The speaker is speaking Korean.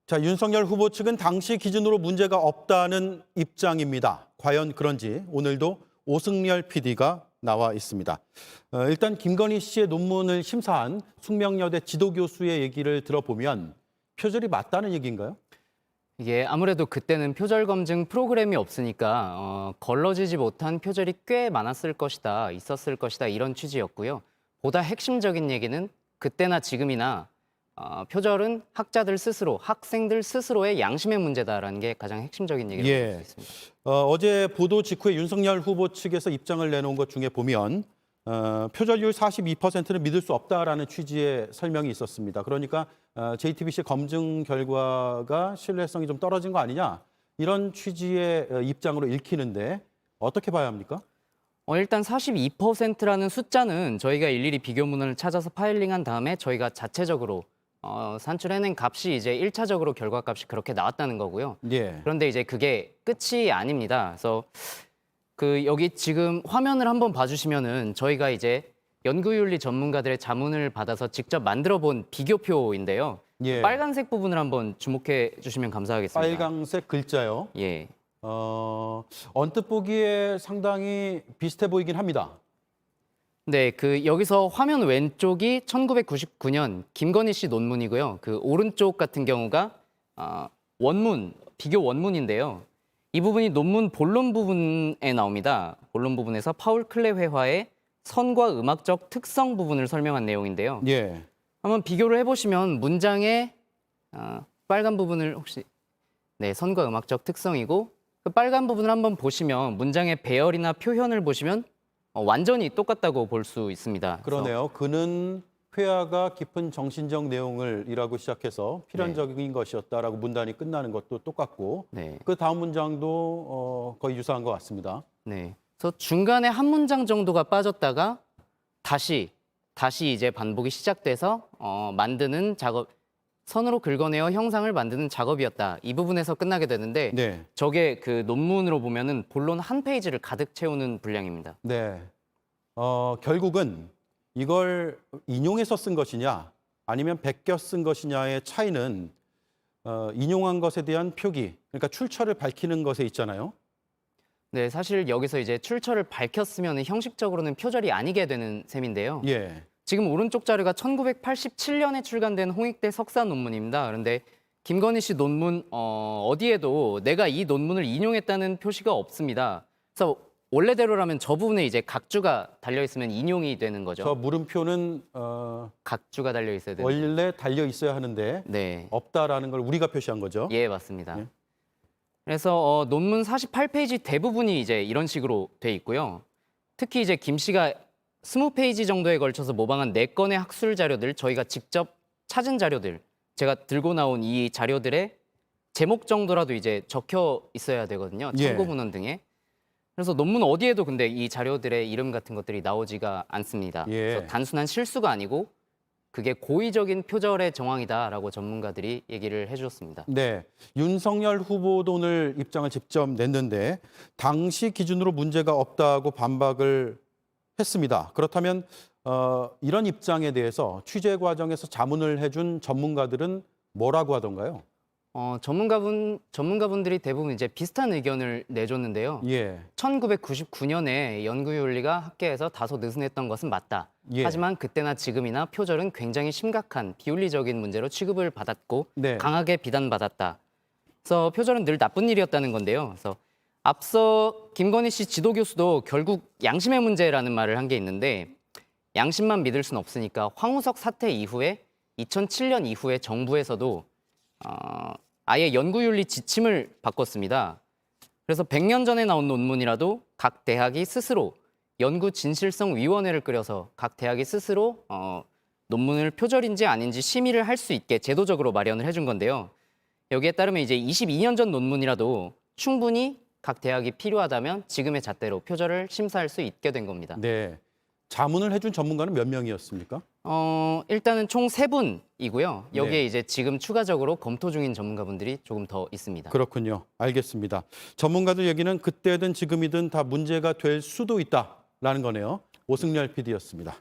자, 윤석열 후보 측은 당시 기준으로 문제가 없다는 입장입니다. 과연 그런지 오늘도 오승열 PD가 나와 있습니다. 일단 김건희 씨의 논문을 심사한 숙명여대 지도교수의 얘기를 들어보면 표절이 맞다는 얘기인가요? 이게 아무래도 그때는 표절 검증 프로그램이 없으니까 걸러지지 못한 표절이 꽤 많았을 것이다, 있었을 것이다 이런 취지였고요. 보다 핵심적인 얘기는 그때나 지금이나 표절은 학자들 스스로, 학생들 스스로의 양심의 문제다라는 게 가장 핵심적인 얘기라고 볼 수 있습니다. 어제 보도 직후에 윤석열 후보 측에서 입장을 내놓은 것 중에 보면 표절률 42%는 믿을 수 없다라는 취지의 설명이 있었습니다. 그러니까 JTBC 검증 결과가 신뢰성이 좀 떨어진 거 아니냐 이런 취지의 입장으로 읽히는데 어떻게 봐야 합니까? 일단 42%라는 숫자는 저희가 일일이 비교문을 찾아서 파일링한 다음에 저희가 자체적으로 산출해낸 값이 이제 1차적으로 결과값이 그렇게 나왔다는 거고요. 예. 그런데 이제 그게 끝이 아닙니다. 그래서 여기 지금 화면을 한번 봐주시면은 저희가 이제 연구윤리 전문가들의 자문을 받아서 직접 만들어 본 비교표인데요. 예. 빨간색 부분을 한번 주목해 주시면 감사하겠습니다. 빨강색 글자요. 예. 언뜻 보기에 상당히 비슷해 보이긴 합니다. 네, 여기서 화면 왼쪽이 1999년 김건희 씨 논문이고요. 오른쪽 같은 경우가 원문, 비교 원문인데요. 이 부분이 논문 본론 부분에 나옵니다. 본론 부분에서 파울 클레 회화의 선과 음악적 특성 부분을 설명한 내용인데요. 예. 한번 비교를 해보시면 문장의 빨간 부분을 혹시 선과 음악적 특성이고 그 빨간 부분을 한번 보시면 문장의 배열이나 표현을 보시면 완전히 똑같다고 볼 수 있습니다. 그러네요. 그는 회화가 깊은 정신적 내용을 이라고 시작해서 필연적인 것이었다라고 문단이 끝나는 것도 똑같고 네. 그 다음 문장도 거의 유사한 것 같습니다. 네. 그래서 중간에 한 문장 정도가 빠졌다가 다시 이제 반복이 시작돼서 만드는 작업, 선으로 긁어내어 형상을 만드는 작업이었다. 이 부분에서 끝나게 되는데 네. 저게 논문으로 보면은 본론 한 페이지를 가득 채우는 분량입니다. 네. 결국은 이걸 인용해서 쓴 것이냐 아니면 베껴 쓴 것이냐의 차이는 인용한 것에 대한 표기, 그러니까 출처를 밝히는 것에 있잖아요. 네, 사실 여기서 이제 출처를 밝혔으면 형식적으로는 표절이 아니게 되는 셈인데요. 예. 지금 오른쪽 자료가 1987년에 출간된 홍익대 석사 논문입니다. 그런데 김건희 씨 논문 어디에도 내가 이 논문을 인용했다는 표시가 없습니다. 그래서 원래대로라면 저 부분에 이제 각주가 달려 있으면 인용이 되는 거죠. 저 물음표는 각주가 달려 있어야 되는. 원래 달려 있어야 하는데 네. 없다라는 걸 우리가 표시한 거죠. 예, 맞습니다. 예. 그래서 논문 48페이지 대부분이 이제 이런 식으로 돼 있고요. 특히 이제 김 씨가 20페이지 정도에 걸쳐서 모방한 4건의 학술 자료들, 저희가 직접 찾은 자료들, 제가 들고 나온 이 자료들의 제목 정도라도 이제 적혀 있어야 되거든요. 참고 문헌 등에. 그래서 논문 어디에도 근데 이 자료들의 이름 같은 것들이 나오지가 않습니다. 예. 그래서 단순한 실수가 아니고 그게 고의적인 표절의 정황이다라고 전문가들이 얘기를 해주셨습니다. 네, 윤석열 후보도 오늘 입장을 직접 냈는데 당시 기준으로 문제가 없다고 반박을 했습니다. 그렇다면 이런 입장에 대해서 취재 과정에서 자문을 해준 전문가들은 뭐라고 하던가요? 전문가분들이 대부분 이제 비슷한 의견을 내줬는데요. 예. 1999년에 연구윤리가 학계에서 다소 느슨했던 것은 맞다. 예. 하지만 그때나 지금이나 표절은 굉장히 심각한 비윤리적인 문제로 취급을 받았고 네. 강하게 비난받았다. 그래서 표절은 늘 나쁜 일이었다는 건데요. 그래서 앞서 김건희 씨 지도교수도 결국 양심의 문제라는 말을 한 게 있는데 양심만 믿을 수는 없으니까 황우석 사태 이후에 2007년 이후에 정부에서도 아예 연구윤리 지침을 바꿨습니다. 그래서 100년 전에 나온 논문이라도 각 대학이 스스로 연구진실성위원회를 꾸려서 각 대학이 스스로 논문을 표절인지 아닌지 심의를 할 수 있게 제도적으로 마련을 해준 건데요. 여기에 따르면 이제 22년 전 논문이라도 충분히 각 대학이 필요하다면 지금의 잣대로 표절을 심사할 수 있게 된 겁니다. 네. 자문을 해준 전문가는 몇 명이었습니까? 일단은 총 3분이고요. 여기에 네. 이제 지금 추가적으로 검토 중인 전문가분들이 조금 더 있습니다. 그렇군요. 알겠습니다. 전문가들 얘기는 그때든 지금이든 다 문제가 될 수도 있다라는 거네요. 오승열 PD였습니다.